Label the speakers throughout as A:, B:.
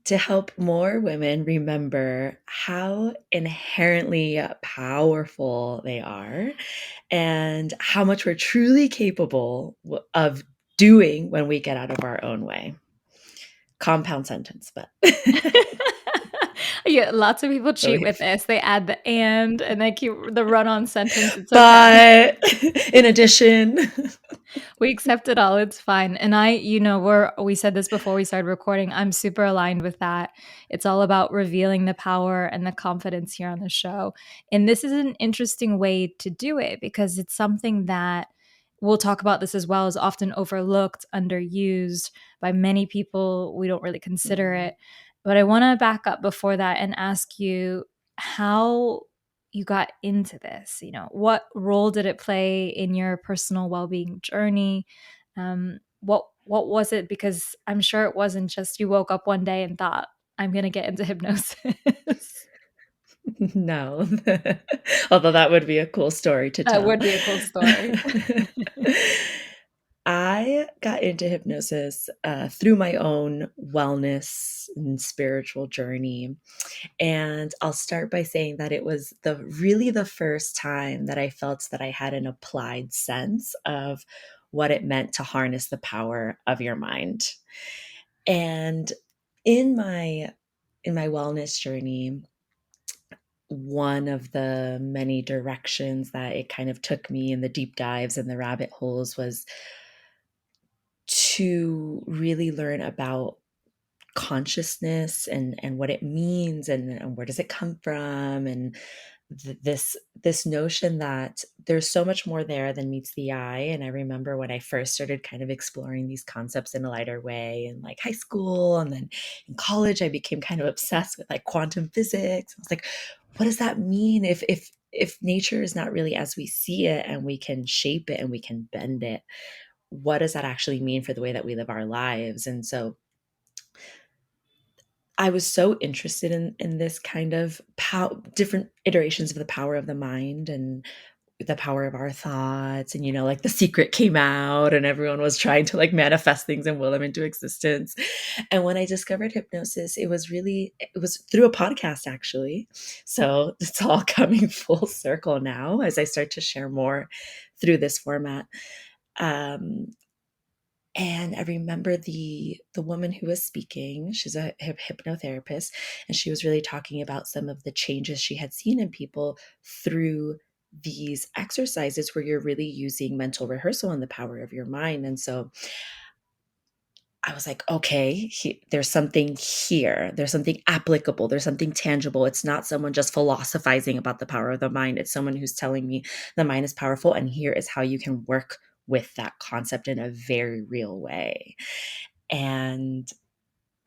A: to help more women remember how inherently powerful they are and how much we're truly capable of doing when we get out of our own way. Compound sentence, but
B: Yeah, lots of people cheat with
A: relief.
B: this. They add the and they keep the run-on sentence. It's okay.
A: But in addition,
B: We accept it all. It's fine. And we said this before we started recording. I'm super aligned with that. It's all about revealing the power and the confidence here on the show. And this is an interesting way to do it because it's something that we'll talk about this as well is often overlooked, underused by many people. We don't really consider it. But I want to back up before that and ask you how you got into this. What role did it play in your personal well-being journey? What was it? Because I'm sure it wasn't just you woke up one day and thought, I'm going to get into hypnosis.
A: no. Although that would be a cool story to
B: That
A: tell.
B: would be a cool story.
A: I got into hypnosis through my own wellness and spiritual journey. And I'll start by saying that it was really the first time that I felt that I had an applied sense of what it meant to harness the power of your mind. And in my wellness journey, one of the many directions that it kind of took me in the deep dives and the rabbit holes was to really learn about consciousness and what it means and where does it come from and this notion that there's so much more there than meets the eye. And I remember when I first started kind of exploring these concepts in a lighter way in like high school, and then in college I became kind of obsessed with like quantum physics. I was like, what does that mean if nature is not really as we see it and we can shape it and we can bend it? What does that actually mean for the way that we live our lives? And so I was so interested in this kind of different iterations of the power of the mind and the power of our thoughts. And, like The Secret came out and everyone was trying to like manifest things and will them into existence. And when I discovered hypnosis, it was through a podcast actually. So it's all coming full circle now as I start to share more through this format. Um, and I remember the woman who was speaking, she's a hypnotherapist, and she was really talking about some of the changes she had seen in people through these exercises where you're really using mental rehearsal and the power of your mind. And so I was like, okay, there's something here. There's something applicable. There's something tangible. It's not someone just philosophizing about the power of the mind. It's someone who's telling me the mind is powerful, and here is how you can work with that concept in a very real way. And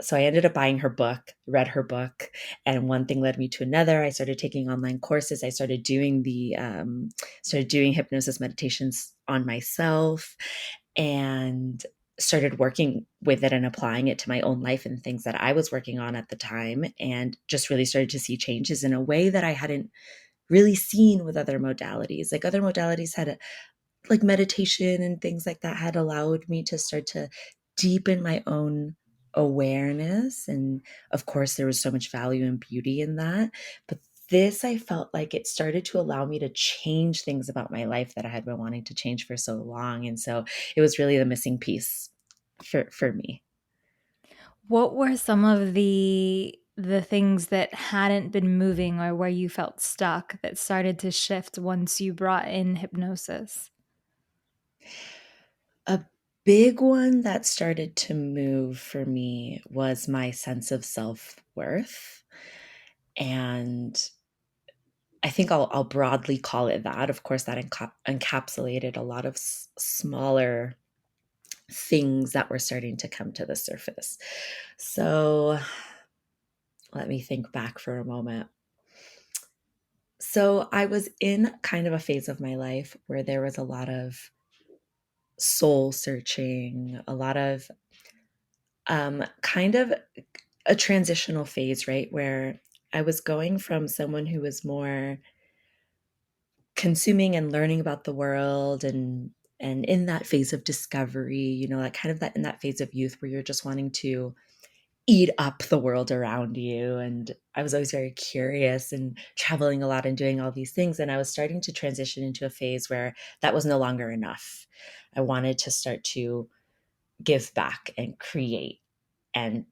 A: so I ended up buying her book, read her book, and one thing led me to another. I started taking online courses. I started doing hypnosis meditations on myself, and started working with it and applying it to my own life and things that I was working on at the time, and just really started to see changes in a way that I hadn't really seen with other modalities. Like other modalities like meditation and things like that had allowed me to start to deepen my own awareness. And of course, there was so much value and beauty in that. But this, I felt like it started to allow me to change things about my life that I had been wanting to change for so long. And so it was really the missing piece for me.
B: What were some of the things that hadn't been moving or where you felt stuck that started to shift once you brought in hypnosis?
A: A big one that started to move for me was my sense of self-worth. And I think I'll broadly call it that. Of course, that encapsulated a lot of smaller things that were starting to come to the surface. So let me think back for a moment. So I was in kind of a phase of my life where there was a lot of soul searching, a lot of kind of a transitional phase, right? Where I was going from someone who was more consuming and learning about the world and in that phase of discovery, like kind of that in that phase of youth where you're just wanting to eat up the world around you. And I was always very curious and traveling a lot and doing all these things. And I was starting to transition into a phase where that was no longer enough. I wanted to start to give back and create and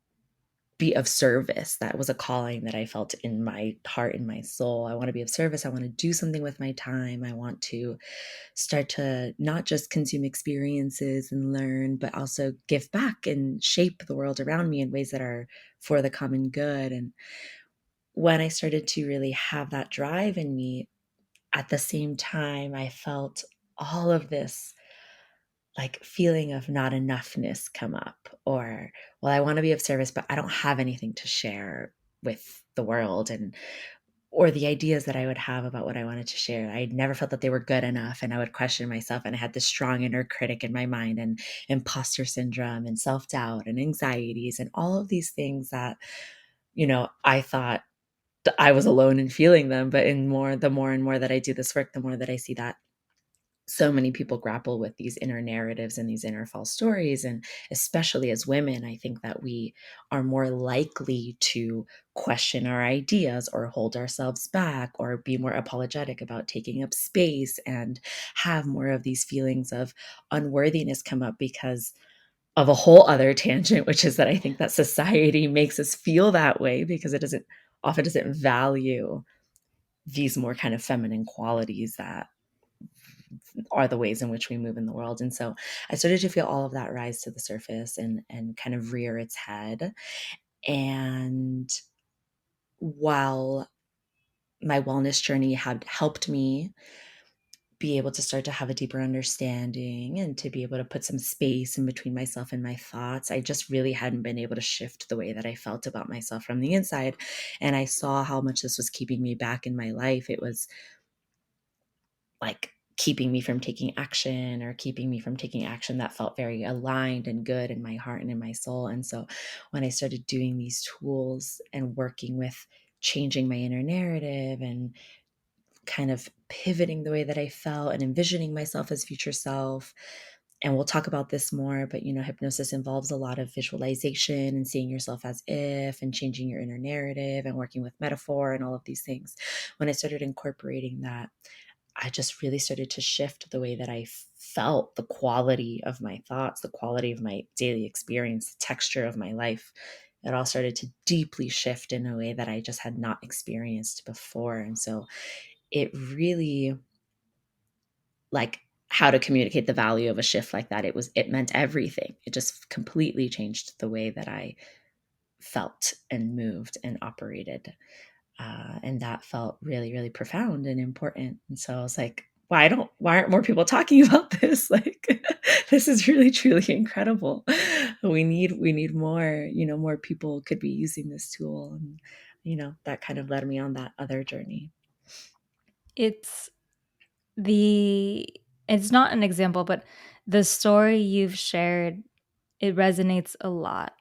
A: be of service. That was a calling that I felt in my heart and my soul. I want to be of service. I want to do something with my time. I want to start to not just consume experiences and learn, but also give back and shape the world around me in ways that are for the common good. And when I started to really have that drive in me, at the same time, I felt all of this like feeling of not enoughness come up, or, well, I want to be of service, but I don't have anything to share with the world. And or the ideas that I would have about what I wanted to share, I never felt that they were good enough, and I would question myself, and I had this strong inner critic in my mind, and imposter syndrome and self-doubt and anxieties and all of these things that, I thought I was alone in feeling them. But the more and more that I do this work, the more that I see that so many people grapple with these inner narratives and these inner false stories. And especially as women, I think that we are more likely to question our ideas or hold ourselves back or be more apologetic about taking up space and have more of these feelings of unworthiness come up because of a whole other tangent, which is that I think that society makes us feel that way because it doesn't value these more kind of feminine qualities that are the ways in which we move in the world. And so I started to feel all of that rise to the surface and kind of rear its head. And while my wellness journey had helped me be able to start to have a deeper understanding and to be able to put some space in between myself and my thoughts, I just really hadn't been able to shift the way that I felt about myself from the inside. And I saw how much this was keeping me back in my life. It was like keeping me from taking action, or keeping me from taking action that felt very aligned and good in my heart and in my soul. And so when I started doing these tools and working with changing my inner narrative and kind of pivoting the way that I felt and envisioning myself as future self, and we'll talk about this more, but hypnosis involves a lot of visualization and seeing yourself as if, and changing your inner narrative and working with metaphor and all of these things. When I started incorporating that, I just really started to shift the way that I felt, the quality of my thoughts, the quality of my daily experience, the texture of my life. It all started to deeply shift in a way that I just had not experienced before. And so it really, like, how to communicate the value of a shift like that. It meant everything. It just completely changed the way that I felt and moved and operated. And that felt really, really profound and important. And so I was like, why aren't more people talking about this? Like, this is really, truly incredible. We need more, more people could be using this tool. And, that kind of led me on that other journey.
B: It's the it's not an example, but the story you've shared, it resonates a lot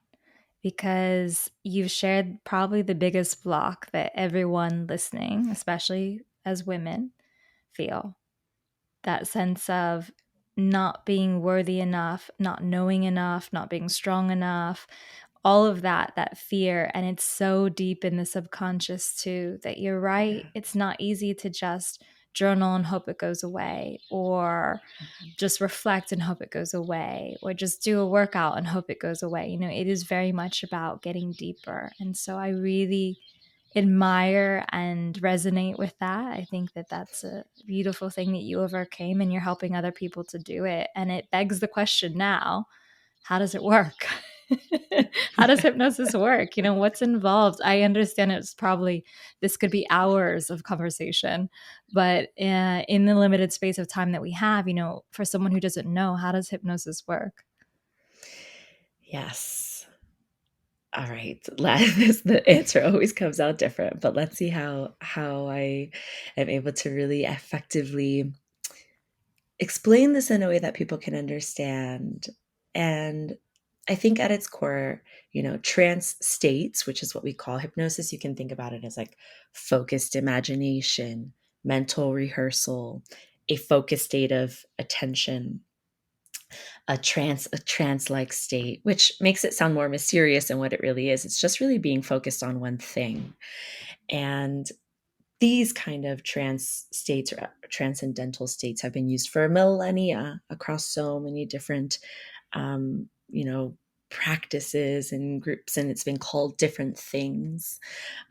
B: because you've shared probably the biggest block that everyone listening, especially as women, feel. That sense of not being worthy enough, not knowing enough, not being strong enough, all of that fear. And it's so deep in the subconscious too, that you're right.
A: Yeah.
B: It's not easy to just journal and hope it goes away, or just reflect and hope it goes away, or just do a workout and hope it goes away. It is very much about getting deeper. And so I really admire and resonate with that. I think that that's a beautiful thing that you overcame, and you're helping other people to do it. And it begs the question now, how does it work? How does
A: Yeah.
B: hypnosis work? What's involved? I understand this could be hours of conversation, but in the limited space of time that we have, for someone who doesn't know, how does hypnosis work?
A: Yes. All right. The answer always comes out different, but let's see how I am able to really effectively explain this in a way that people can understand. And I think at its core, trance states, which is what we call hypnosis, you can think about it as like focused imagination, mental rehearsal, a focused state of attention, a trance-like state, which makes it sound more mysterious than what it really is. It's just really being focused on one thing. And these kind of trance states or transcendental states have been used for millennia across so many different, um, you know, practices and groups, and it's been called different things.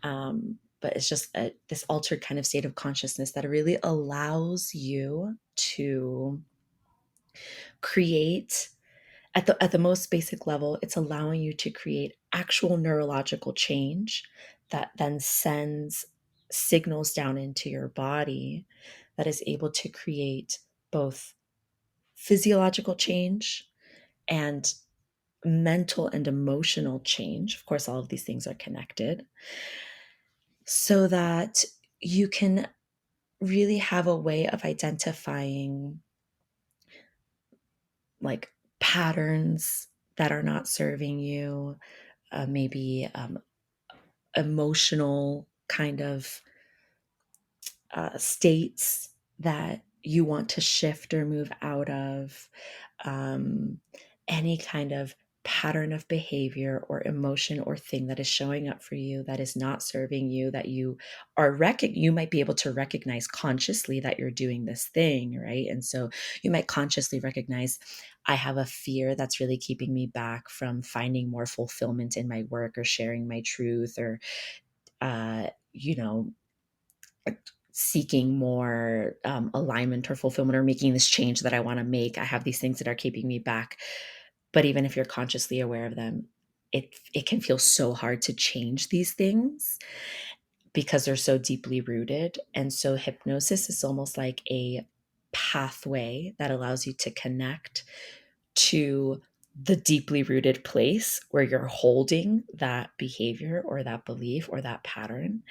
A: But it's just this altered kind of state of consciousness that really allows you to create at the most basic level. It's allowing you to create actual neurological change that then sends signals down into your body that is able to create both physiological change and mental and emotional change. Of course, all of these things are connected, so that you can really have a way of identifying like patterns that are not serving you, maybe emotional kind of states that you want to shift or move out of, um, any kind of pattern of behavior or emotion or thing that is showing up for you that is not serving you, that you might be able to recognize consciously that you're doing this thing, right? And so you might consciously recognize, I have a fear that's really keeping me back from finding more fulfillment in my work or sharing my truth, or uh, you know seeking more alignment or fulfillment, or making this change that I want to make. I have these things that are keeping me back. But even if you're consciously aware of them, it can feel so hard to change these things because they're so deeply rooted. And so hypnosis is almost like a pathway that allows you to connect to the deeply rooted place where you're holding that behavior or that belief or that pattern,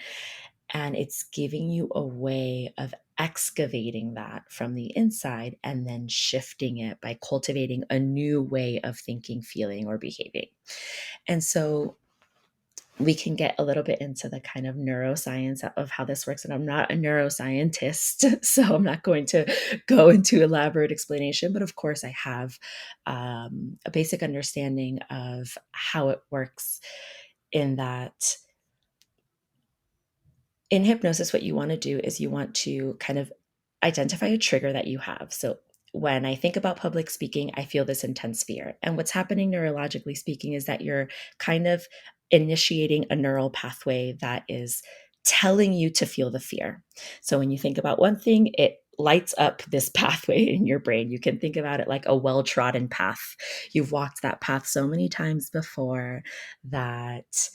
A: and it's giving you a way of excavating that from the inside and then shifting it by cultivating a new way of thinking, feeling, or behaving. And so we can get a little bit into the kind of neuroscience of how this works. And I'm not a neuroscientist, so I'm not going to go into elaborate explanation. But of course, I have a basic understanding of how it works, in that in hypnosis, what you want to do is you want to kind of identify a trigger that you have. So when I think about public speaking, I feel this intense fear. And what's happening neurologically speaking is that you're kind of initiating a neural pathway that is telling you to feel the fear. So when you think about one thing, it lights up this pathway in your brain. You can think about it like a well-trodden path. You've walked that path so many times before that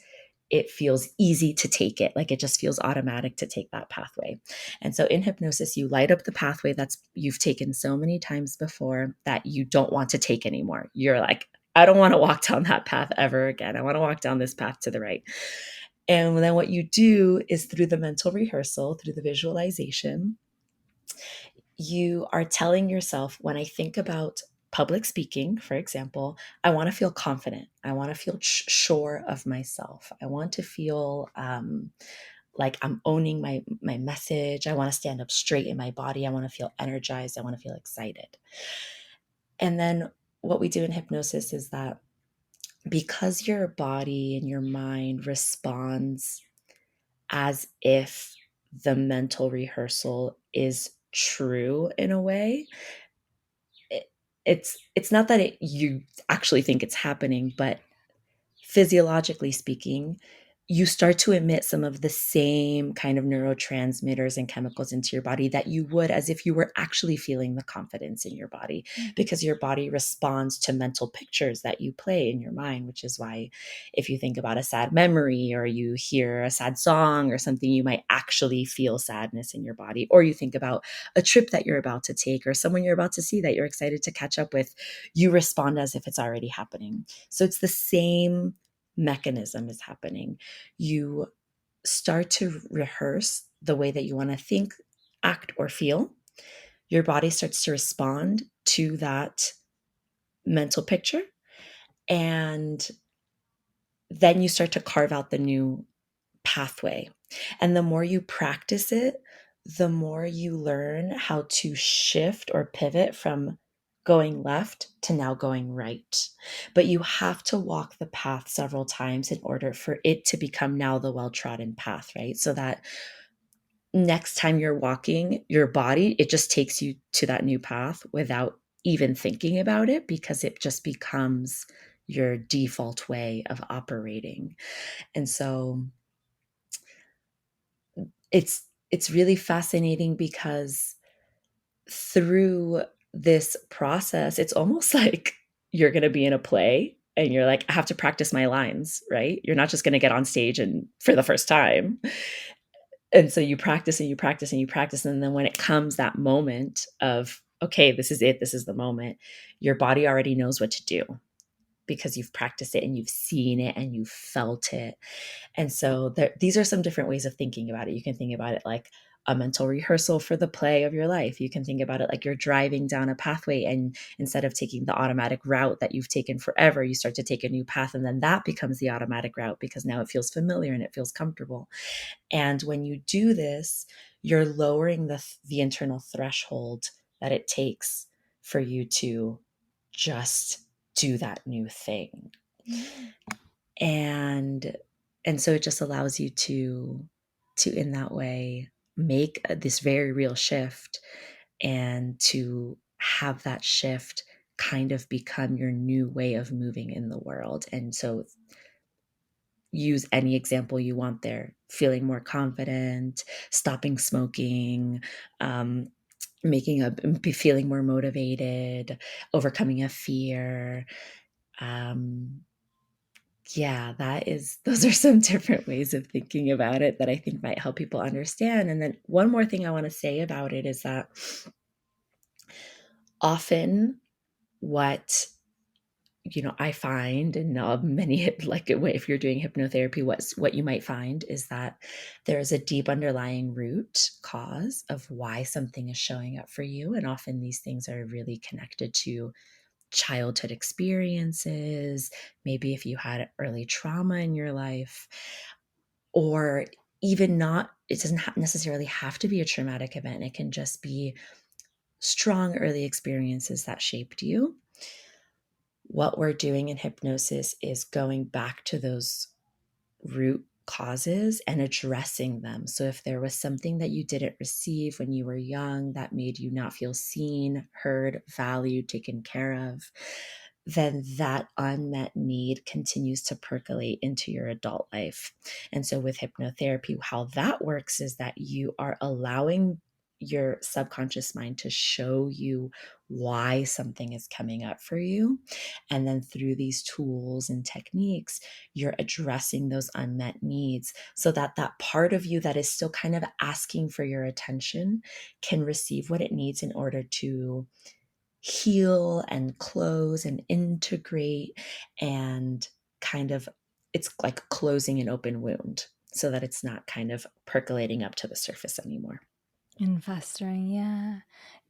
A: it feels easy to take it. Like it just feels automatic to take that pathway. And so in hypnosis, you light up the pathway that's you've taken so many times before that you don't want to take anymore. You're like, I don't want to walk down that path ever again. I want to walk down this path to the right. And then what you do is, through the mental rehearsal, through the visualization, you are telling yourself, when I think about public speaking, for example, I want to feel confident. I want to feel sure of myself. I want to feel like I'm owning my message. I want to stand up straight in my body. I want to feel energized. I want to feel excited. And then what we do in hypnosis is that, because your body and your mind responds as if the mental rehearsal is true in a way, it, it's not that you actually think it's happening, but physiologically speaking, you start to emit some of the same kind of neurotransmitters and chemicals into your body that you would as if you were actually feeling the confidence in your body, because your body responds to mental pictures that you play in your mind, which is why if you think about a sad memory or you hear a sad song or something, you might actually feel sadness in your body. Or you think about a trip that you're about to take or someone you're about to see that you're excited to catch up with, you respond as if it's already happening. So it's the same mechanism is happening. You start to rehearse the way that you want to think, act, or feel. Your body starts to respond to that mental picture. And then you start to carve out the new pathway. And the more you practice it, the more you learn how to shift or pivot from going left to now going right. But you have to walk the path several times in order for it to become now the well-trodden path, right? So that next time you're walking your body, it just takes you to that new path without even thinking about it because it just becomes your default way of operating. And so it's really fascinating because through this process, it's almost like you're going to be in a play and you're like, I have to practice my lines, right? You're not just going to get on stage and for the first time. And so you practice and you practice and you practice. And then when it comes that moment of, okay, this is it, this is the moment, your body already knows what to do because you've practiced it and you've seen it and you've felt it. And so these are some different ways of thinking about it. You can think about it like a mental rehearsal for the play of your life. You can think about it like you're driving down a pathway, and instead of taking the automatic route that you've taken forever, you start to take a new path, and then that becomes the automatic route because now it feels familiar and it feels comfortable. And when you do this, you're lowering the internal threshold that it takes for you to just do that new thing.
B: Mm.
A: and and so it just allows you to in that way make this very real shift, and to have that shift kind of become your new way of moving in the world. And so use any example you want there: feeling more confident, stopping smoking, um, feeling more motivated, overcoming a fear. um, Yeah, those are some different ways of thinking about it that I think might help people understand. And then one more thing I want to say about it is that often what I find, and many like if you're doing hypnotherapy, what you might find is that there is a deep underlying root cause of why something is showing up for you, and often these things are really connected to childhood experiences, maybe if you had early trauma in your life, or even not. It doesn't necessarily have to be a traumatic event. It can just be strong early experiences that shaped you. What we're doing in hypnosis is going back to those root causes and addressing them. So if there was something that you didn't receive when you were young that made you not feel seen, heard, valued, taken care of, then that unmet need continues to percolate into your adult life. And so with hypnotherapy, how that works is that you are allowing your subconscious mind to show you why something is coming up for you. And then through these tools and techniques, you're addressing those unmet needs so that that part of you that is still kind of asking for your attention can receive what it needs in order to heal and close and integrate, and kind of, it's like closing an open wound so that it's not kind of percolating up to the surface anymore.
B: And festering, yeah.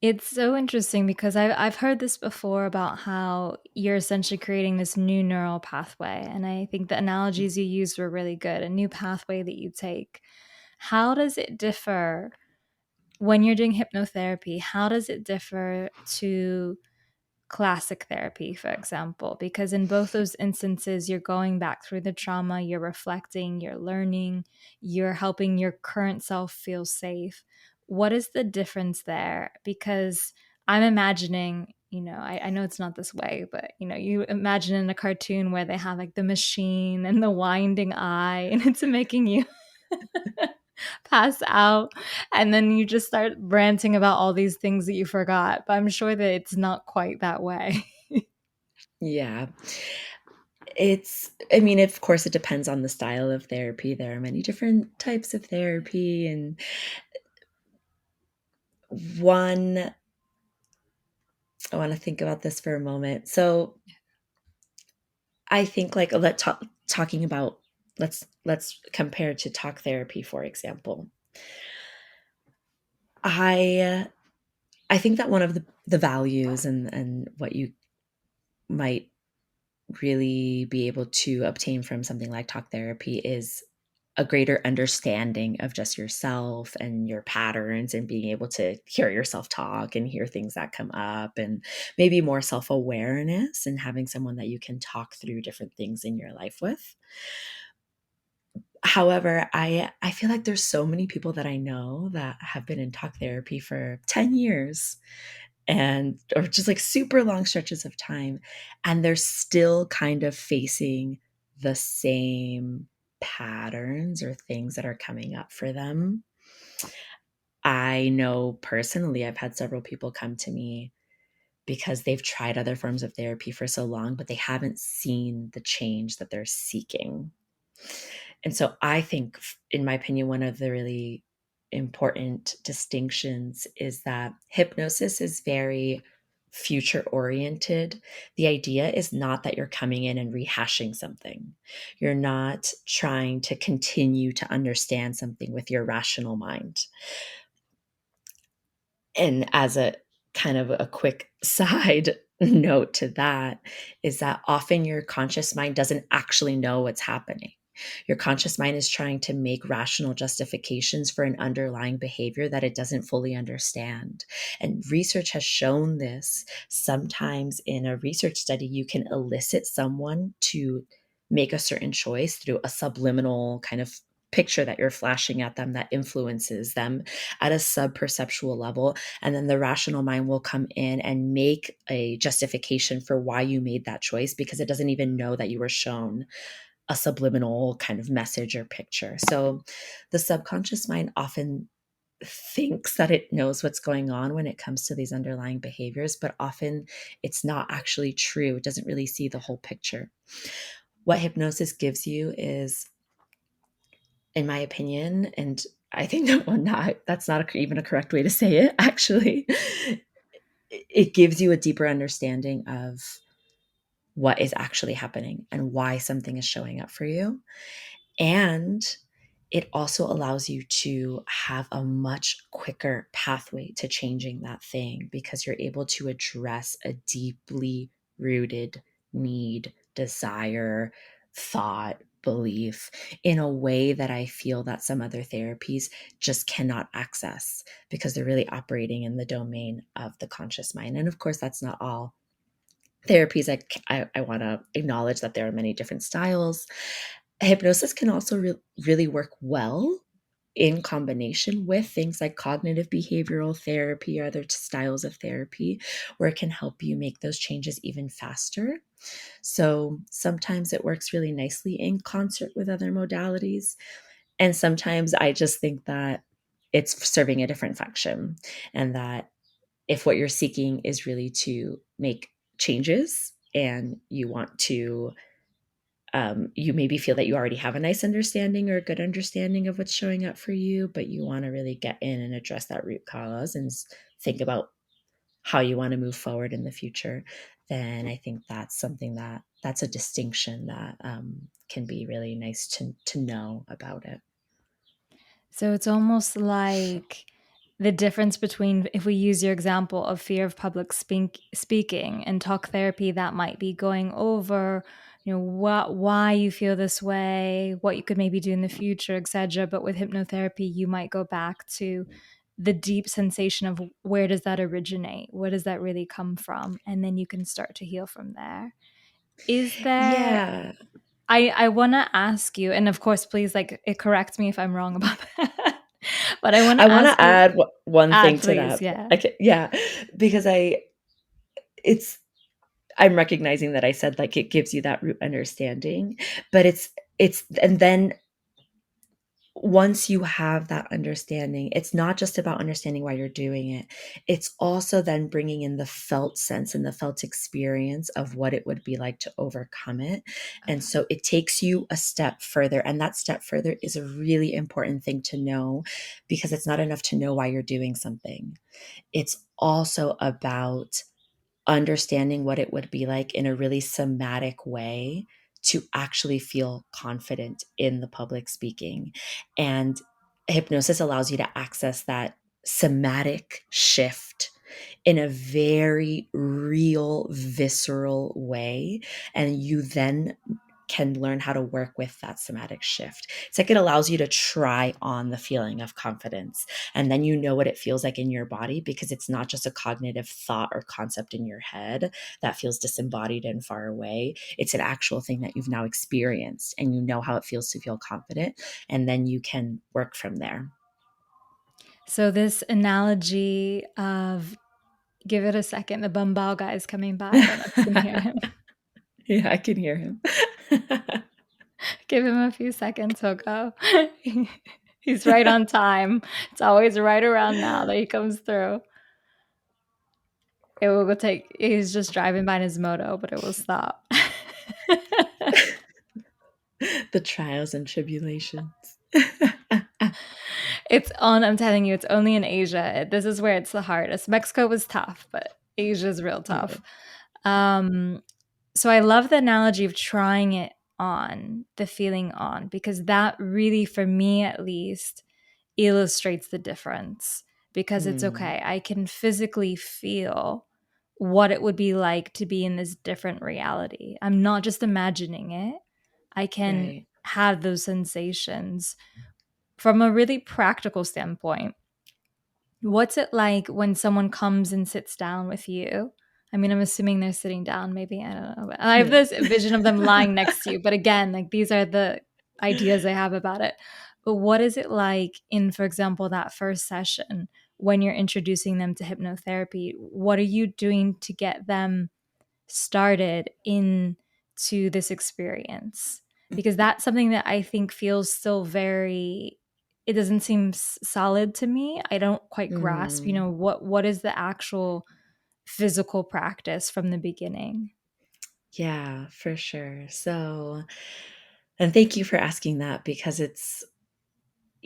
B: It's so interesting because I've heard this before about how you're essentially creating this new neural pathway, and I think the analogies you used were really good. A new pathway that you take. How does it differ when you're doing hypnotherapy? How does it differ to classic therapy, for example? Because in both those instances, you're going back through the trauma, you're reflecting, you're learning, you're helping your current self feel safe. What is the difference there? Because I'm imagining, I know it's not this way, but you imagine in a cartoon where they have like the machine and the winding eye, and it's making you pass out, and then you just start ranting about all these things that you forgot. But I'm sure that it's not quite that way.
A: Yeah. I mean, of course, it depends on the style of therapy. There are many different types of therapy. And one, I want to think about this for a moment. So I think like talking about, let's compare to talk therapy, for example. I I think that one of the values and what you might really be able to obtain from something like talk therapy is a greater understanding of just yourself and your patterns, and being able to hear yourself talk and hear things that come up, and maybe more self-awareness and having someone that you can talk through different things in your life with. However, I feel like there's so many people that I know that have been in talk therapy for 10 years, and or just like super long stretches of time, and they're still kind of facing the same patterns or things that are coming up for them. I know personally, I've had several people come to me because they've tried other forms of therapy for so long, but they haven't seen the change that they're seeking. And so I think, in my opinion, one of the really important distinctions is that hypnosis is very future oriented. The idea is not that you're coming in and rehashing something. You're not trying to continue to understand something with your rational mind. And as a kind of a quick side note to that, is that often your conscious mind doesn't actually know what's happening. Your conscious mind is trying to make rational justifications for an underlying behavior that it doesn't fully understand. And research has shown this. Sometimes in a research study, you can elicit someone to make a certain choice through a subliminal kind of picture that you're flashing at them that influences them at a sub-perceptual level. And then the rational mind will come in and make a justification for why you made that choice, because it doesn't even know that you were shown a subliminal kind of message or picture. So the subconscious mind often thinks that it knows what's going on when it comes to these underlying behaviors, but often it's not actually true. It doesn't really see the whole picture. What hypnosis gives you is, in my opinion, and I think that's not even a correct way to say it, actually. It gives you a deeper understanding of what is actually happening and why something is showing up for you. And it also allows you to have a much quicker pathway to changing that thing, because you're able to address a deeply rooted need, desire, thought, belief in a way that I feel that some other therapies just cannot access, because they're really operating in the domain of the conscious mind. And of course, that's not all therapies. I want to acknowledge that there are many different styles. Hypnosis can also really work well in combination with things like cognitive behavioral therapy or other styles of therapy, where it can help you make those changes even faster. So sometimes it works really nicely in concert with other modalities. And sometimes I just think that it's serving a different function, and that if what you're seeking is really to make changes, and you want to you maybe feel that you already have a nice understanding or a good understanding of what's showing up for you, but you want to really get in and address that root cause and think about how you want to move forward in the future, then I think that's something that's a distinction that can be really nice to know about it.
B: So it's almost like the difference between, if we use your example of fear of public speaking and talk therapy, that might be going over, why you feel this way, what you could maybe do in the future, etc. But with hypnotherapy, you might go back to the deep sensation of, where does that originate? Where does that really come from? And then you can start to heal from there. Is there
A: Yeah.
B: I wanna ask you, and of course, please, like, correct me if I'm wrong about that, but I wanna
A: I want
B: ask
A: to
B: you.
A: add one thing to
B: Please,
A: that.
B: yeah.
A: Yeah, because it's I'm recognizing that I said, like, it gives you that root understanding, but and then once you have that understanding, it's not just about understanding why you're doing it. It's also then bringing in the felt sense and the felt experience of what it would be like to overcome it. And
B: Okay.
A: so it takes you a step further. And that step further is a really important thing to know, because it's not enough to know why you're doing something. It's also about understanding what it would be like in a really somatic way to actually feel confident in the public speaking. And hypnosis allows you to access that somatic shift in a very real, visceral way. And you then can learn how to work with that somatic shift. It's like it allows you to try on the feeling of confidence. And then you know what it feels like in your body, because it's not just a cognitive thought or concept in your head that feels disembodied and far away. It's an actual thing that you've now experienced, and you know how it feels to feel confident. And then you can work from there.
B: So this analogy of give it a second, the bumbow guy is coming by. I don't know if you can hear him.
A: Yeah, I can hear him.
B: Give him a few seconds, he'll go. He's right on time. It's always right around now that he comes through. It will take, he's just driving by in his moto, but it will stop.
A: The trials and tribulations.
B: I'm telling you, it's only in Asia. This is where it's the hardest. Mexico was tough, but Asia's real
A: Yeah.
B: tough. Um, so I love the analogy of trying it on, the feeling on, because that really, for me at least, illustrates the difference. Because it's
A: Mm,
B: okay. I can physically feel what it would be like to be in this different reality. I'm not just imagining it. I can
A: right.
B: have those sensations from a really practical standpoint. What's it like when someone comes and sits down with you? I mean, I'm assuming they're sitting down, maybe. I don't know. But I have
A: Yeah.
B: this vision of them lying next to you. But again, like these are the ideas I have about it. But what is it like in, for example, that first session when you're introducing them to hypnotherapy? What are you doing to get them started into this experience? Because that's something that I think feels still very, it doesn't seem solid to me. I don't quite grasp,
A: Mm,
B: what is the actual physical practice from the beginning?
A: yeah, for sure. So, and thank you for asking that, because it's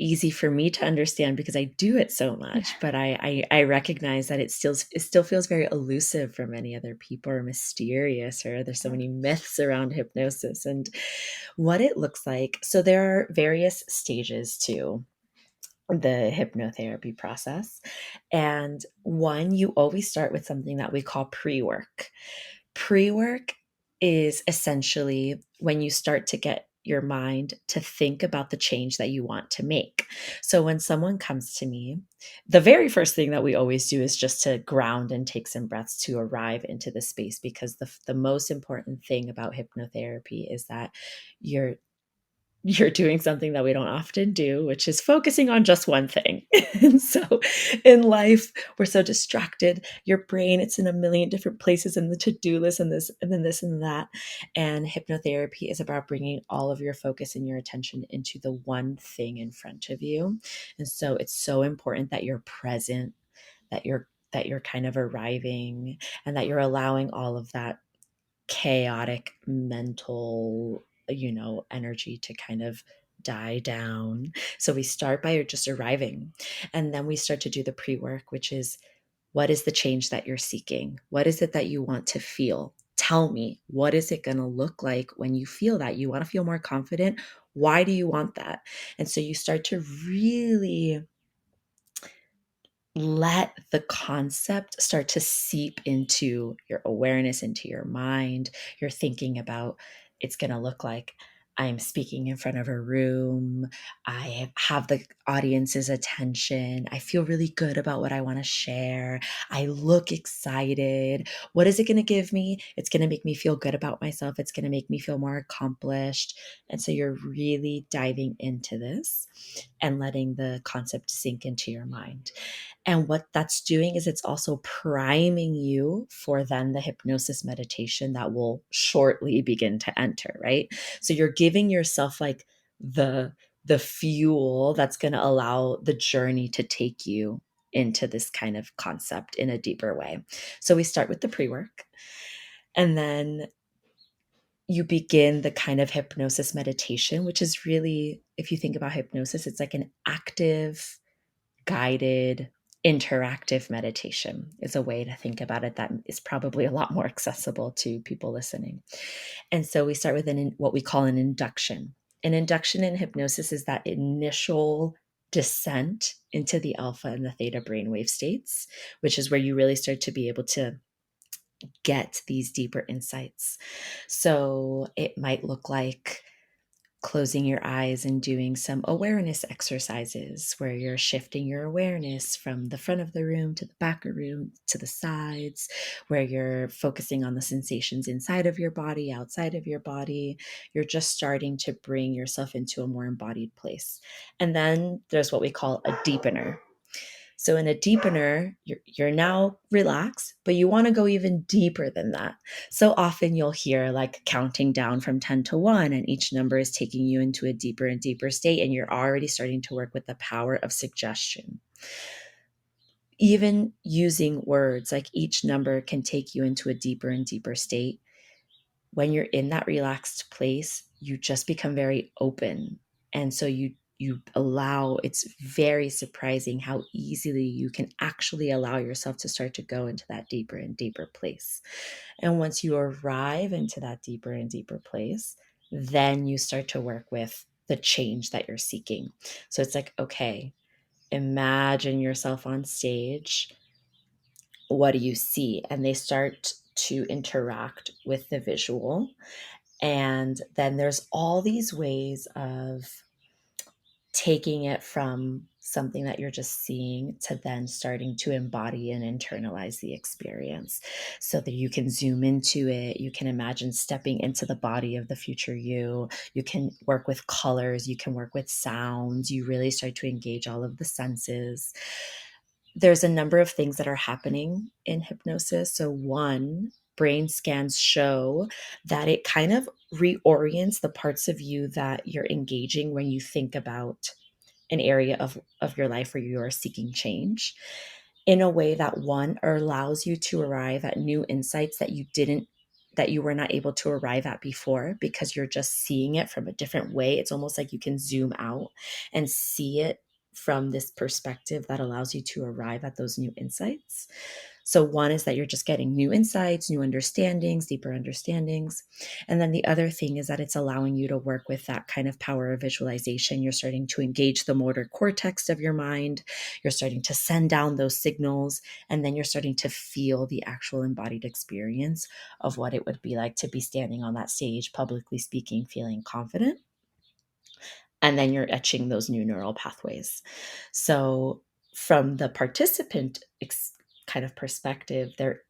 A: easy for me to understand because I do it so
B: Yeah.
A: much, but I recognize that it still feels very elusive for many other people, or mysterious, or there's so many myths around hypnosis and what it looks like. So there are various stages to the hypnotherapy process. And one, you always start with something that we call pre-work. Pre-work is essentially when you start to get your mind to think about the change that you want to make. So when someone comes to me, the very first thing that we always do is just to ground and take some breaths to arrive into the space, because the most important thing about hypnotherapy is that you're you're doing something that we don't often do, which is focusing on just one thing. And so in life, we're so distracted. Your brain, it's in a million different places in the to-do list, and this, and then this and that. And hypnotherapy is about bringing all of your focus and your attention into the one thing in front of you. And so it's so important that you're present, that you're kind of arriving, and that you're allowing all of that chaotic mental, energy to kind of die down. So we start by just arriving. And then we start to do the pre work, which is, what is the change that you're seeking? What is it that you want to feel? Tell me, what is it going to look like when you feel that? You want to feel more confident. Why do you want that? And so you start to really let the concept start to seep into your awareness, into your mind. You're thinking about, it's going to look like I'm speaking in front of a room. I have the audience's attention. I feel really good about what I want to share. I look excited. What is it going to give me? It's going to make me feel good about myself. It's going to make me feel more accomplished. And so you're really diving into this and letting the concept sink into your mind. And what that's doing is it's also priming you for then the hypnosis meditation that will shortly begin to enter, right? So you're giving yourself like the fuel that's going to allow the journey to take you into this kind of concept in a deeper way. So we start with the pre-work, and then you begin the kind of hypnosis meditation, which is really, if you think about hypnosis, it's like an active, guided, interactive meditation is a way to think about it that is probably a lot more accessible to people listening. And so we start with what we call an induction. An induction in hypnosis is that initial descent into the alpha and the theta brainwave states, which is where you really start to be able to get these deeper insights. So it might look like closing your eyes and doing some awareness exercises where you're shifting your awareness from the front of the room to the back of the room to the sides, where you're focusing on the sensations inside of your body, outside of your body. You're just starting to bring yourself into a more embodied place. And then there's what we call a deepener. So in a deepener, you're now relaxed, but you want to go even deeper than that. So often you'll hear like counting down from 10 to 1, and each number is taking you into a deeper and deeper state, and you're already starting to work with the power of suggestion. Even using words, like each number can take you into a deeper and deeper state. When you're in that relaxed place, you just become very open. And so you allow, it's very surprising how easily you can actually allow yourself to start to go into that deeper and deeper place. And once you arrive into that deeper and deeper place, then you start to work with the change that you're seeking. So it's like, okay, imagine yourself on stage. What do you see? And they start to interact with the visual. And then there's all these ways of taking it from something that you're just seeing to then starting to embody and internalize the experience so that you can zoom into it. You can imagine stepping into the body of the future you. You can work with colors, you can work with sounds. You really start to engage all of the senses. There's a number of things that are happening in hypnosis. So, one, brain scans show that it kind of reorients the parts of you that you're engaging when you think about an area of your life where you are seeking change in a way that, one, allows you to arrive at new insights that you were not able to arrive at before because you're just seeing it from a different way. It's almost like you can zoom out and see it from this perspective that allows you to arrive at those new insights. So one is that you're just getting new insights, new understandings, deeper understandings. And then the other thing is that it's allowing you to work with that kind of power of visualization. You're starting to engage the motor cortex of your mind. You're starting to send down those signals. And then you're starting to feel the actual embodied experience of what it would be like to be standing on that stage, publicly speaking, feeling confident. And then you're etching those new neural pathways. So from the participant kind of perspective, they're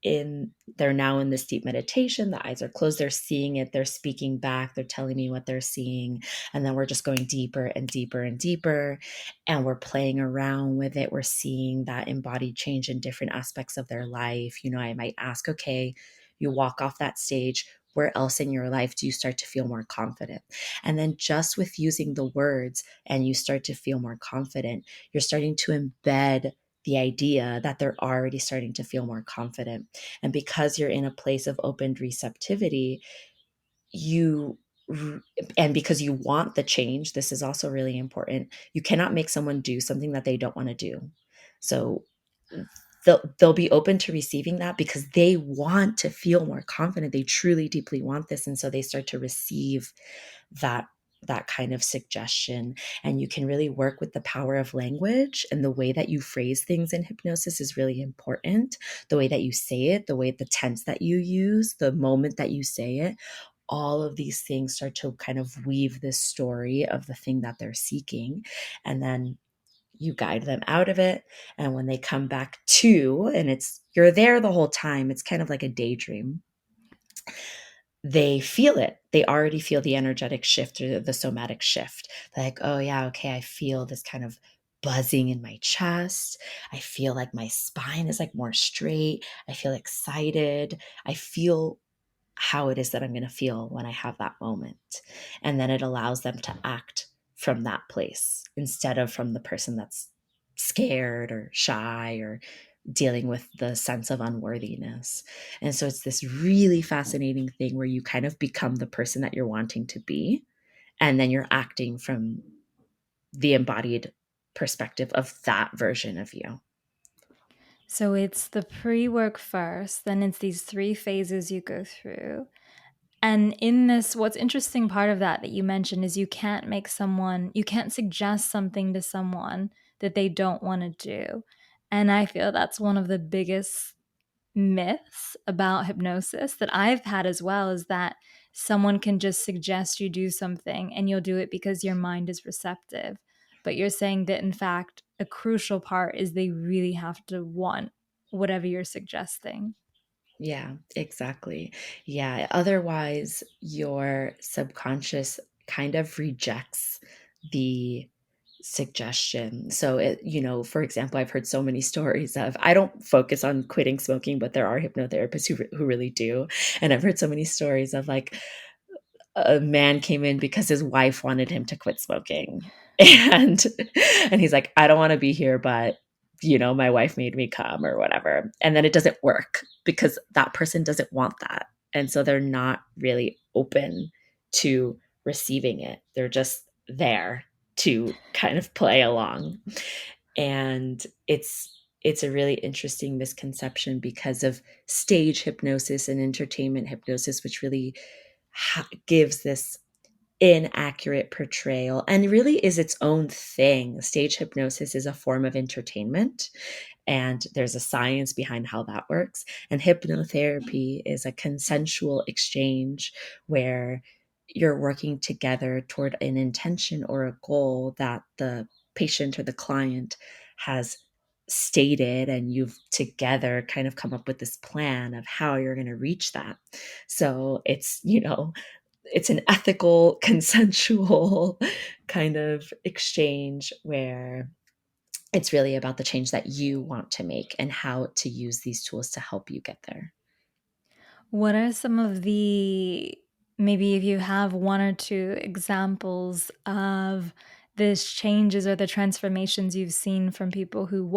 A: now in this deep meditation. The eyes are closed, they're seeing it, they're speaking back, they're telling me what they're seeing. And then we're just going deeper and deeper and deeper, and we're playing around with it. We're seeing that embodied change in different aspects of their life. I might ask, okay, you walk off that stage, where else in your life do you start to feel more confident? And then just with using the words and you start to feel more confident, you're starting to embed the idea that they're already starting to feel more confident. And because you're in a place of opened receptivity, you and because you want the change, this is also really important. You cannot make someone do something that they don't want to do. So they'll be open to receiving that because they want to feel more confident. They truly deeply want this, and so they start to receive that kind of suggestion. And you can really work with the power of language, and the way that you phrase things in hypnosis is really important. The way that you say it, the tense that you use, the moment that you say it, all of these things start to kind of weave this story of the thing that they're seeking. And then you guide them out of it. And when they come back to, and you're there the whole time, it's kind of like a daydream. They feel it. They already feel the energetic shift or the somatic shift. They're like, oh yeah, okay, I feel this kind of buzzing in my chest. I feel like my spine is like more straight. I feel excited. I feel how it is that I'm going to feel when I have that moment. And then it allows them to act from that place instead of from the person that's scared or shy or dealing with the sense of unworthiness. And so it's this really fascinating thing where you kind of become the person that you're wanting to be. And then you're acting from the embodied perspective of that version of you.
B: So it's the pre-work first, then it's these 3 phases you go through. And in this, what's interesting part of that you mentioned is you can't suggest something to someone that they don't want to do. And I feel that's one of the biggest myths about hypnosis that I've had as well is that someone can just suggest you do something and you'll do it because your mind is receptive. But you're saying that, in fact, a crucial part is they really have to want whatever you're suggesting.
A: Yeah, exactly. Yeah, otherwise your subconscious kind of rejects the suggestion. So for example, I've heard so many stories of, I don't focus on quitting smoking, but there are hypnotherapists who really do. And I've heard so many stories of like a man came in because his wife wanted him to quit smoking. And and he's like, I don't want to be here, but my wife made me come or whatever. And then it doesn't work because that person doesn't want that. And so they're not really open to receiving it. They're just there to kind of play along. And it's a really interesting misconception because of stage hypnosis and entertainment hypnosis, which really gives this inaccurate portrayal and really is its own thing. Stage hypnosis is a form of entertainment, and there's a science behind how that works. And hypnotherapy is a consensual exchange where you're working together toward an intention or a goal that the patient or the client has stated, and you've together kind of come up with this plan of how you're going to reach that. So it's an ethical, consensual kind of exchange where it's really about the change that you want to make and how to use these tools to help you get there.
B: What are some of the, maybe if you have one or two examples of these changes or the transformations you've seen from people who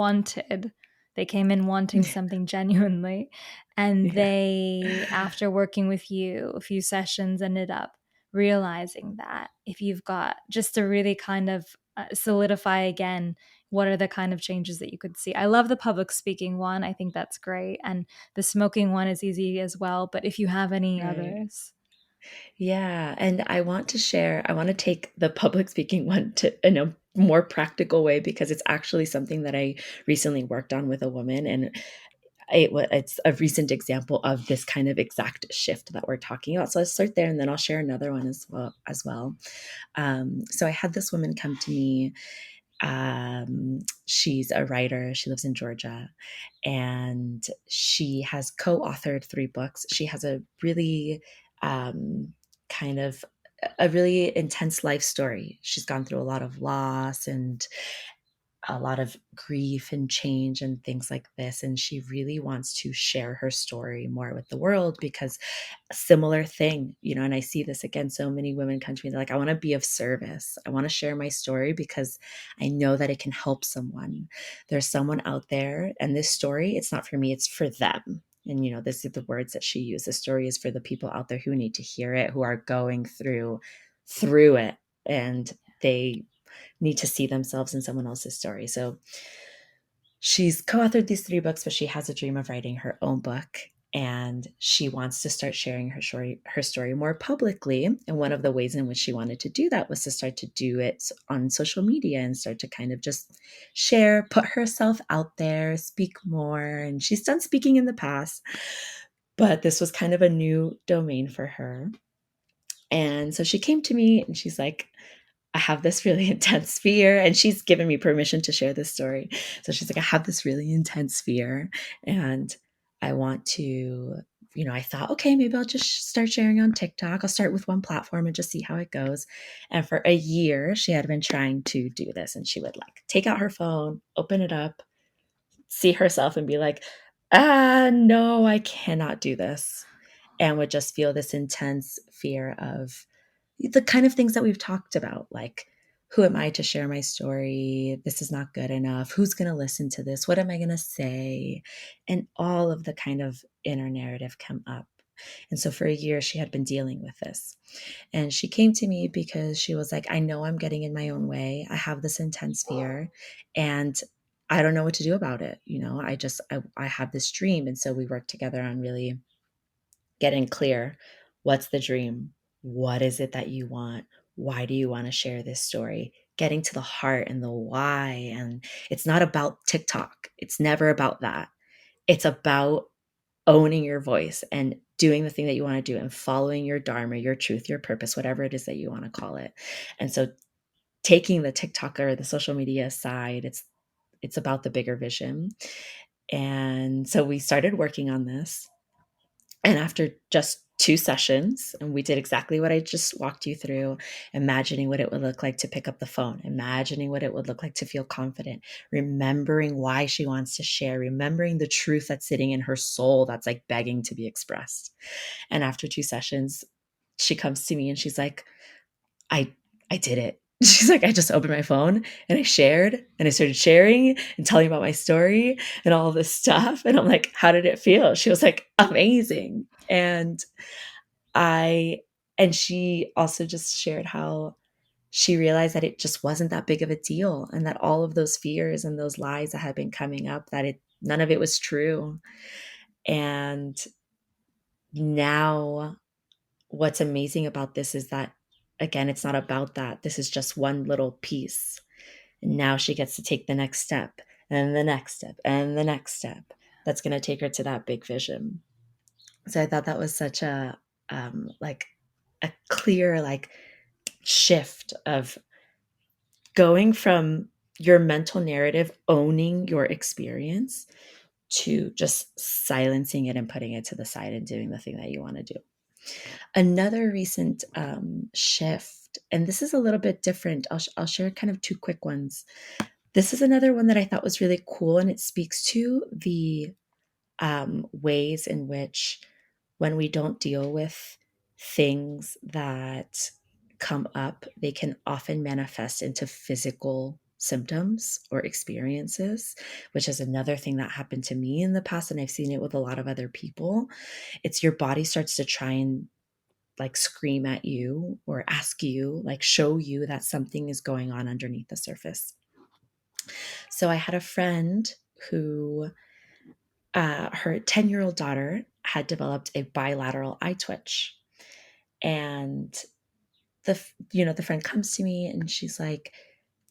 B: they came in wanting something genuinely, and
A: Yeah.
B: they, after working with you a few sessions, ended up realizing that? If you've got just to really kind of solidify again, what are the kind of changes that you could see? I love the public speaking one. I think that's great. And the smoking one is easy as well, but if you have any
A: Right.
B: others.
A: Yeah. And I want to take the public speaking one to in a more practical way because it's actually something that I recently worked on with a woman. And it's a recent example of this kind of exact shift that we're talking about. So I'll start there and then I'll share another one as well. So I had this woman come to me. She's a writer. She lives in Georgia, and she has co-authored 3 books. She has a really kind of a really intense life story. She's gone through a lot of loss and a lot of grief and change and things like this. And she really wants to share her story more with the world because a similar thing, and I see this again. So many women come to me, they're like, I want to be of service. I want to share my story because I know that it can help someone. There's someone out there, and this story, it's not for me, it's for them. And, this is the words that she used. The story is for the people out there who need to hear it, who are going through it. And they need to see themselves in someone else's story. So she's co-authored these 3 books, but she has a dream of writing her own book. And she wants to start sharing her story more publicly. And one of the ways in which she wanted to do that was to start to do it on social media and start to kind of just share, put herself out there, speak more. And she's done speaking in the past, but this was kind of a new domain for her. And so she came to me and she's like, I have this really intense fear, and she's given me permission to share this story. So she's like, I have this really intense fear, and I want to, I thought, okay, maybe I'll just start sharing on TikTok. I'll start with one platform and just see how it goes. And for a year, she had been trying to do this, and she would like take out her phone, open it up, see herself, and be like, no, I cannot do this. And would just feel this intense fear of the kind of things that we've talked about, like, who am I to share my story? This is not good enough. Who's going to listen to this? What am I going to say? And all of the kind of inner narrative come up. And so for a year, she had been dealing with this. And she came to me because she was like, I know I'm getting in my own way. I have this intense fear and I don't know what to do about it. I have this dream. And so we worked together on really getting clear. What's the dream? What is it that you want? Why do you want to share this story? Getting to the heart and the why. And it's not about TikTok. It's never about that. It's about owning your voice and doing the thing that you want to do and following your dharma, your truth, your purpose, whatever it is that you want to call it. And so taking the TikTok or the social media aside, it's about the bigger vision. And so we started working on this. And after just 2 sessions, and we did exactly what I just walked you through, imagining what it would look like to pick up the phone, imagining what it would look like to feel confident, remembering why she wants to share, remembering the truth that's sitting in her soul that's like begging to be expressed. And after 2 sessions, she comes to me and she's like, I I did it. She's like, I just opened my phone and I shared and I started sharing and telling about my story and all of this stuff. And I'm like, how did it feel? She was like, amazing. I, and she also just shared how she realized that it just wasn't that big of a deal and that all of those fears and those lies that had been coming up, that none of it was true. And now what's amazing about this is that, again, it's not about that. This is just one little piece. And now she gets to take the next step and the next step and the next step that's going to take her to that big vision. So I thought that was such like a clear like shift of going from your mental narrative owning your experience to just silencing it and putting it to the side and doing the thing that you want to do. Another recent shift, and this is a little bit different. I'll share kind of 2 quick ones. This is another one that I thought was really cool, and it speaks to the ways in which, when we don't deal with things that come up, they can often manifest into physical symptoms or experiences, which is another thing that happened to me in the past. And I've seen it with a lot of other people. It's your body starts to try and like scream at you or ask you, like show you that something is going on underneath the surface. So I had a friend who, her 10-year-old daughter had developed a bilateral eye twitch. And the friend comes to me and she's like,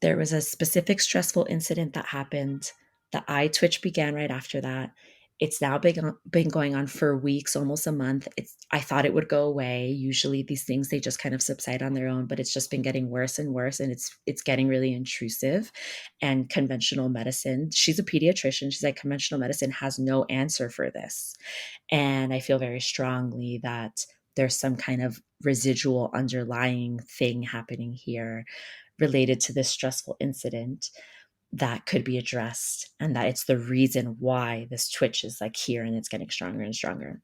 A: there was a specific stressful incident that happened. The eye twitch began right after that. It's now been going on for weeks, almost a month. I thought it would go away. Usually these things, they just kind of subside on their own, but it's just been getting worse and worse, and it's getting really intrusive. And conventional medicine, she's a pediatrician. She's like, conventional medicine has no answer for this. And I feel very strongly that there's some kind of residual underlying thing happening here related to this stressful incident that could be addressed, and that it's the reason why this twitch is like here and it's getting stronger and stronger.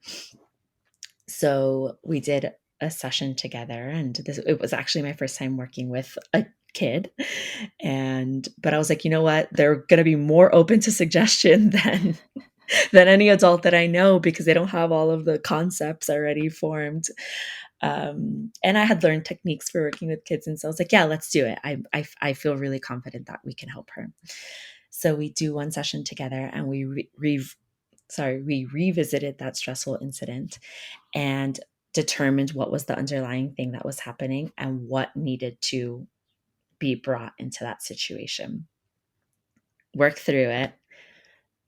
A: So we did a session together, and it was actually my first time working with a kid. But I was like, you know what? They're going to be more open to suggestion than any adult that I know, because they don't have all of the concepts already formed. And I had learned techniques for working with kids. And so I was like, yeah, let's do it. I feel really confident that we can help her. So we do one session together, and we revisited that stressful incident and determined what was the underlying thing that was happening and what needed to be brought into that situation. Work through it.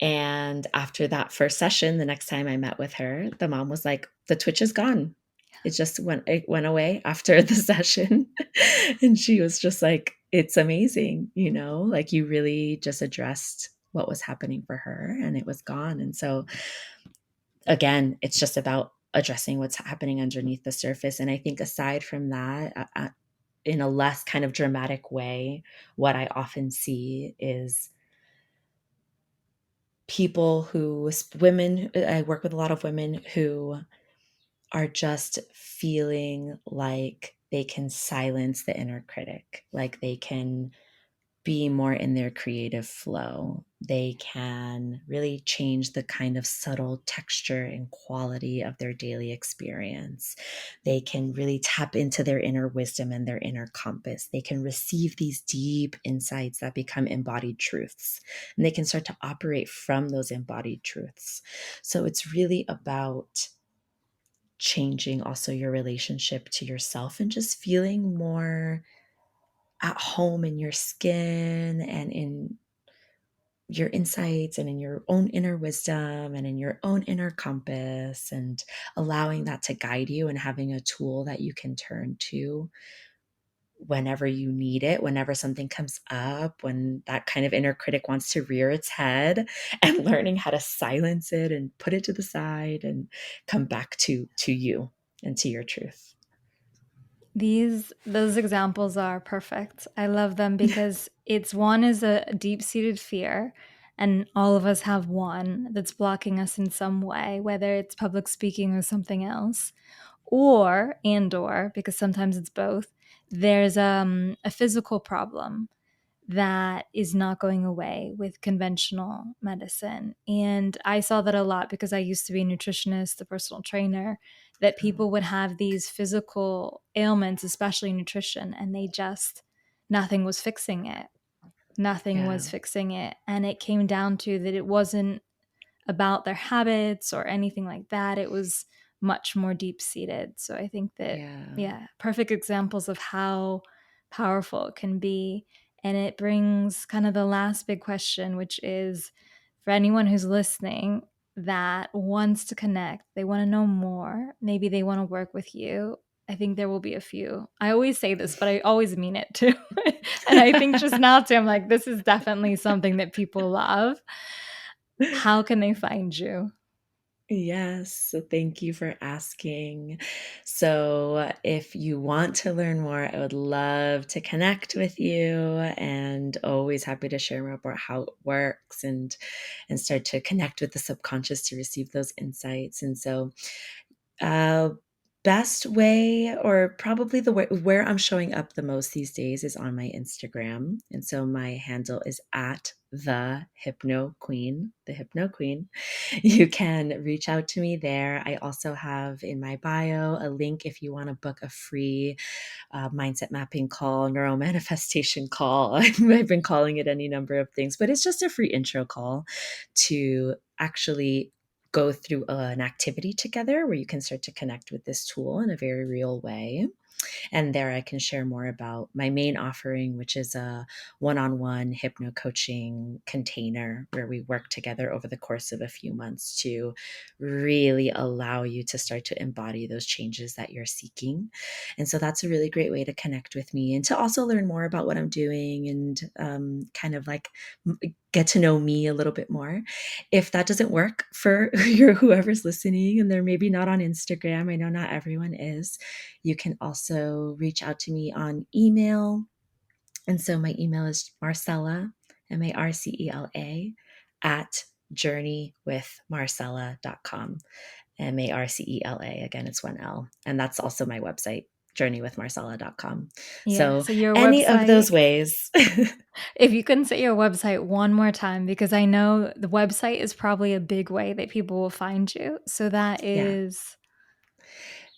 A: And after that first session, the next time I met with her, the mom was like, the twitch is gone. It went away after the session. And she was just like, it's amazing, like you really just addressed what was happening for her and it was gone. And so again, it's just about addressing what's happening underneath the surface. And I think aside from that, in a less kind of dramatic way, what I often see is women, I work with a lot of women who are just feeling like they can silence the inner critic, like they can be more in their creative flow. They can really change the kind of subtle texture and quality of their daily experience. They can really tap into their inner wisdom and their inner compass. They can receive these deep insights that become embodied truths, and they can start to operate from those embodied truths. So it's really about changing also your relationship to yourself and just feeling more at home in your skin and in your insights and in your own inner wisdom and in your own inner compass, and allowing that to guide you and having a tool that you can turn to whenever you need it, whenever something comes up, when that kind of inner critic wants to rear its head, and learning how to silence it and put it to the side and come back to you and to your truth.
B: Those examples are perfect. I love them because it's one is a deep-seated fear, and all of us have one that's blocking us in some way, whether it's public speaking or something else, or because sometimes it's both. There's a physical problem that is not going away with conventional medicine. And I saw that a lot because I used to be a nutritionist, a personal trainer, that
A: Oh,
B: people would have these physical ailments, especially nutrition, and nothing was fixing it. Nothing
A: yeah,
B: was fixing it. And it came down to that it wasn't about their habits or anything like that. It was much more deep seated. So I think that,
A: yeah,
B: yeah, perfect examples of how powerful it can be. And it brings kind of the last big question, which is for anyone who's listening that wants to connect, they want to know more, maybe they want to work with you. I think there will be a few. I always say this, but I always mean it too. And I think just now too, I'm like, this is definitely something that people love. How can they find you?
A: Yes, so thank you for asking. So, if you want to learn more, I would love to connect with you, and always happy to share more about how it works and start to connect with the subconscious to receive those insights. And so, uh, best way, or probably the way where I'm showing up the most these days, is on my Instagram. And so my handle is at the Hypno Queen, the Hypno Queen. You can reach out to me there. I also have in my bio a link if you want to book a free mindset mapping call, neuro manifestation call. I've been calling it any number of things, but it's just a free intro call to actually go through an activity together where you can start to connect with this tool in a very real way. And there I can share more about my main offering, which is a one on one hypno coaching container where we work together over the course of a few months to really allow you to start to embody those changes that you're seeking. And so that's a really great way to connect with me and to also learn more about what I'm doing and kind of like get to know me a little bit more. If that doesn't work for your whoever's listening and they're maybe not on Instagram, I know not everyone is, you can also reach out to me on email. And so my email is Marcela, Marcela, at journeywithmarcela.com. Marcela. Again, it's one L. And that's also my website, journeywithmarcela.com.
B: Yeah.
A: So
B: So your
A: any of
B: website,
A: those ways.
B: if you can say your website one more time, because I know the website is probably a big way that people will find you. So that
A: Yeah.
B: is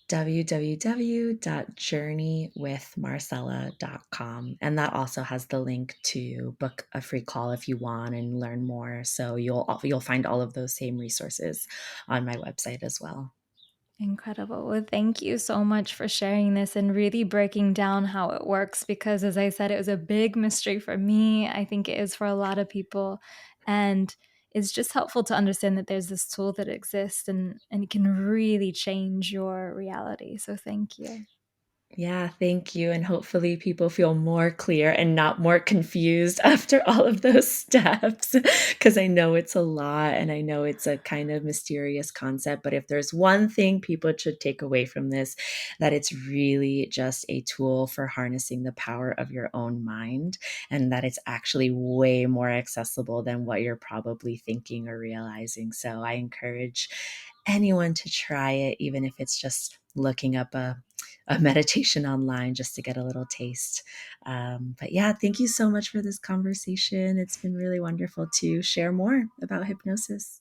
A: www.journeywithmarcela.com. And that also has the link to book a free call if you want and learn more. So you'll find all of those same resources on my website as well.
B: incredible. Well, thank you so much for sharing this and really breaking down how it works because, as I said, it was a big mystery for me. I think it is for a lot of people. And it's just helpful to understand that there's this tool that exists and it can really change your reality. So, thank you.
A: Yeah, thank you. And hopefully people feel more clear and not more confused after all of those steps. Because I know it's a lot and I know it's a kind of mysterious concept. But if there's one thing people should take away from this, that it's really just a tool for harnessing the power of your own mind, and that it's actually way more accessible than what you're probably thinking or realizing. So I encourage anyone to try it, even if it's just looking up a meditation online just to get a little taste. But yeah, thank you so much for this conversation. It's been really wonderful to share more about hypnosis.